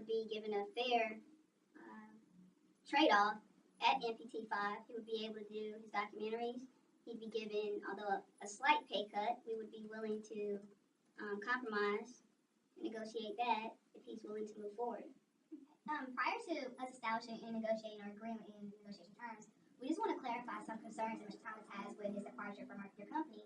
be given a fair trade-off at NPT5. He would be able to do his documentaries. He'd be given, although a slight pay cut, we would be willing to compromise and negotiate that if he's willing to move forward. Prior to us establishing and negotiating or agreeing in negotiation terms, we just want to clarify some concerns that Mr. Thomas has with his departure from your company.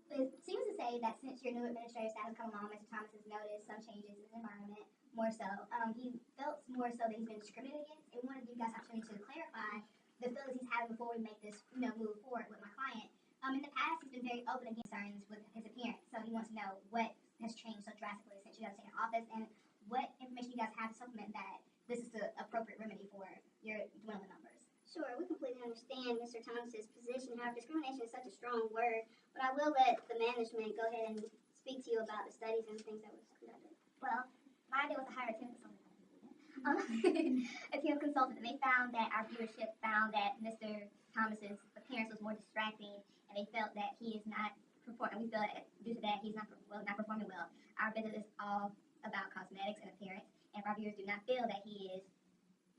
It seems to say that since your new administrative staff has come along, Mr. Thomas has noticed some changes in his environment, more so. He felt more so that he's been discriminated against, and we wanted to give you guys an opportunity to clarify the feelings he's having before we make this, move forward with my client. In the past, he's been very open against concerns with his appearance, so he wants to know what has changed so drastically since you guys taken office, and what information you guys have to supplement that this is the appropriate remedy for your dwindling numbers. Sure, we completely understand Mr. Thomas's position. However, discrimination is such a strong word, but I will let the management go ahead and speak to you about the studies and things that was conducted. Well, my idea was to hire a team consultant. A team of consultants, and they found that our viewership found that Mr. Thomas's appearance was more distracting, and they felt that he is not performing. We feel that due to that he's not performing well. Our business is all about cosmetics and appearance, and if our viewers do not feel that he is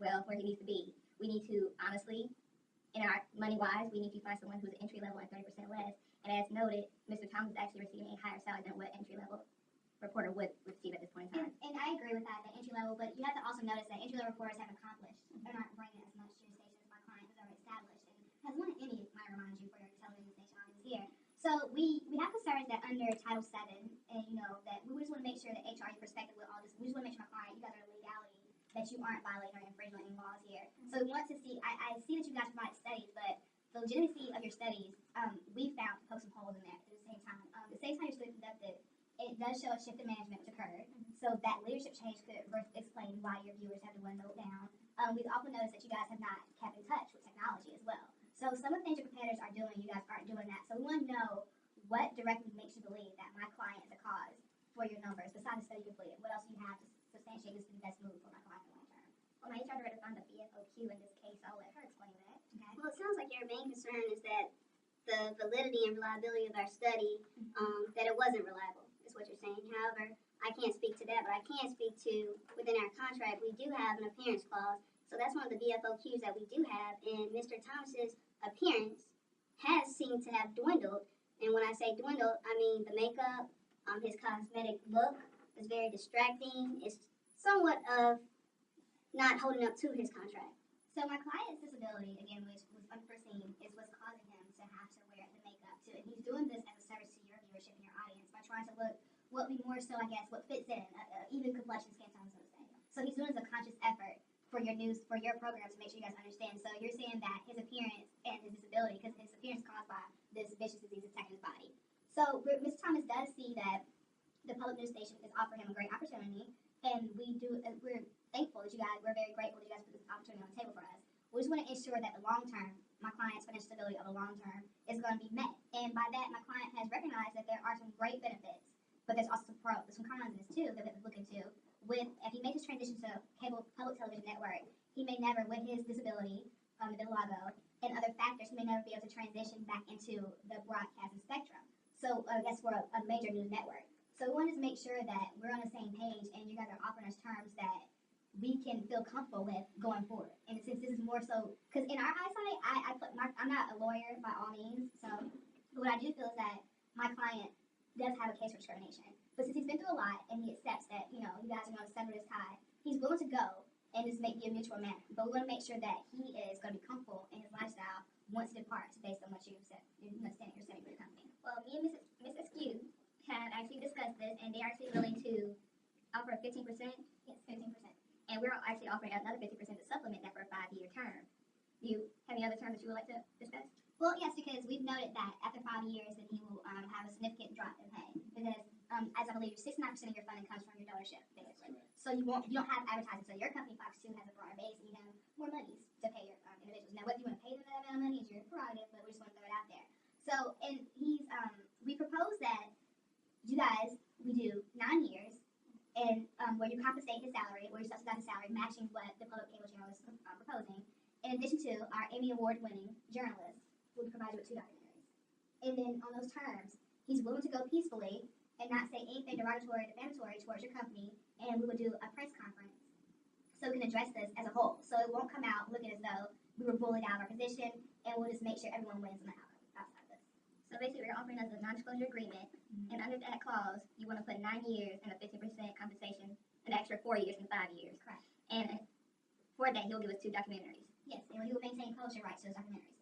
where he needs to be, we need to honestly, in our money-wise, we need to find someone who's entry level and 30% less. And as noted, Mr. Thomas is actually receiving a higher salary than what entry level reporter would receive at this point in time. And I agree with that, the entry level, but you have to also notice that entry level reporters have accomplished. They're not bringing as much to your station as my client who's already established and has won an Emmy, might remind you, for your television station audience here. So we have concerns that under Title VII, and that we just want to make sure that HRE perspective with all this, we just want to make sure my client, you guys are in legality, that you aren't violating or infringing any laws here. So we want to see, I see that you guys provide studies, but the legitimacy of your studies, we found to poke some holes in that at the same time. The same time your study conducted, it does show a shift in management which occurred. So that leadership change could explain why your viewers have to dwindle down. We've also noticed that you guys have not kept in touch with technology as well. So some of the things your competitors are doing, you guys aren't doing that. So we want to know what directly makes you believe that my client is a cause for your numbers, besides the study completed. What else do you have to substantiate this to be the best move for my client in the long term? Well, my HR director found the BFOQ in this case, so I'll let her explain that. Okay. Well, it sounds like your main concern is that the validity and reliability of our study, that it wasn't reliable, is what you're saying. However, I can't speak to that, but I can speak to, within our contract, we do have an appearance clause. So that's one of the BFOQs that we do have, and Mr. Thomas's appearance has seemed to have dwindled. And when I say dwindled, I mean the makeup, his cosmetic look is very distracting. It's somewhat of not holding up to his contract. So my client's disability, again, which was unforeseen, is what's causing him to have to wear the makeup too. And he's doing this as a service to your viewership and your audience by trying to look what we more so, I guess, what fits in, even complexion, skin tone, so to say. So he's doing this as a conscious effort for your news, for your program, to make sure you guys understand. So you're saying that his appearance and his disability, because his appearance is caused by this vicious disease attacking his body. So Mr. Thomas does see that the public news station is offering him a great opportunity, and we're thankful that we're very grateful that you guys put this opportunity on the table for us. We just want to ensure that the long term, my client's financial stability of the long term is going to be met. And by that, my client has recognized that there are some great benefits, but there's also some cons in this too that we have to look into. If he makes his transition to cable public television network, he may never, with his disability, the vitiligo, and other factors, he may never be able to transition back into the broadcasting spectrum. So that's for a major news network. So we want to make sure that we're on the same page, and you guys are offering us terms that we can feel comfortable with going forward. And since this is more so, because in our eyesight, I'm not a lawyer by all means, so what I do feel is that my client does have a case for discrimination. But since he's been through a lot and he accepts that, you guys are going to sever this tie, he's willing to go and just be a mutual manner. But we want to make sure that he is going to be comfortable in his lifestyle once he departs based on what you're setting for the company. Well, me and Ms. Askew have actually discussed this, and they're actually willing to offer a 15%. Yes, 15%. And we're actually offering another 50% to supplement that for a 5-year term. Do you have any other terms that you would like to discuss? Well, yes, because we've noted that after 5 years that he will have a significant drop in pay. Because, as I believe, 69% of your funding comes from your donorship, basically. Right. So you don't have advertising. So your company, Fox 2, has a broader base, and you have more monies to pay your individuals. Now, whether you want to pay them that amount of money is your prerogative, but we just want to throw it out there. So, and we propose that you guys, we do 9 years, and where you compensate his salary, where you subsidize his salary, matching what the public cable channel is proposing. In addition to our Emmy Award-winning journalists, will provide you with 2 documentaries. And then on those terms, he's willing to go peacefully and not say anything derogatory or defamatory towards your company, and we would do a press conference so we can address this as a whole. So it won't come out looking as though we were bullied out of our position, and we'll just make sure everyone wins on the outcome outside of this. So basically, you're offering us a non-disclosure agreement, and under that clause, you want to put 9 years and a 50% compensation, an extra 4 years and 5 years. Correct. And for that, he'll give us 2 documentaries. Yes, and he will maintain publishing rights to those documentaries.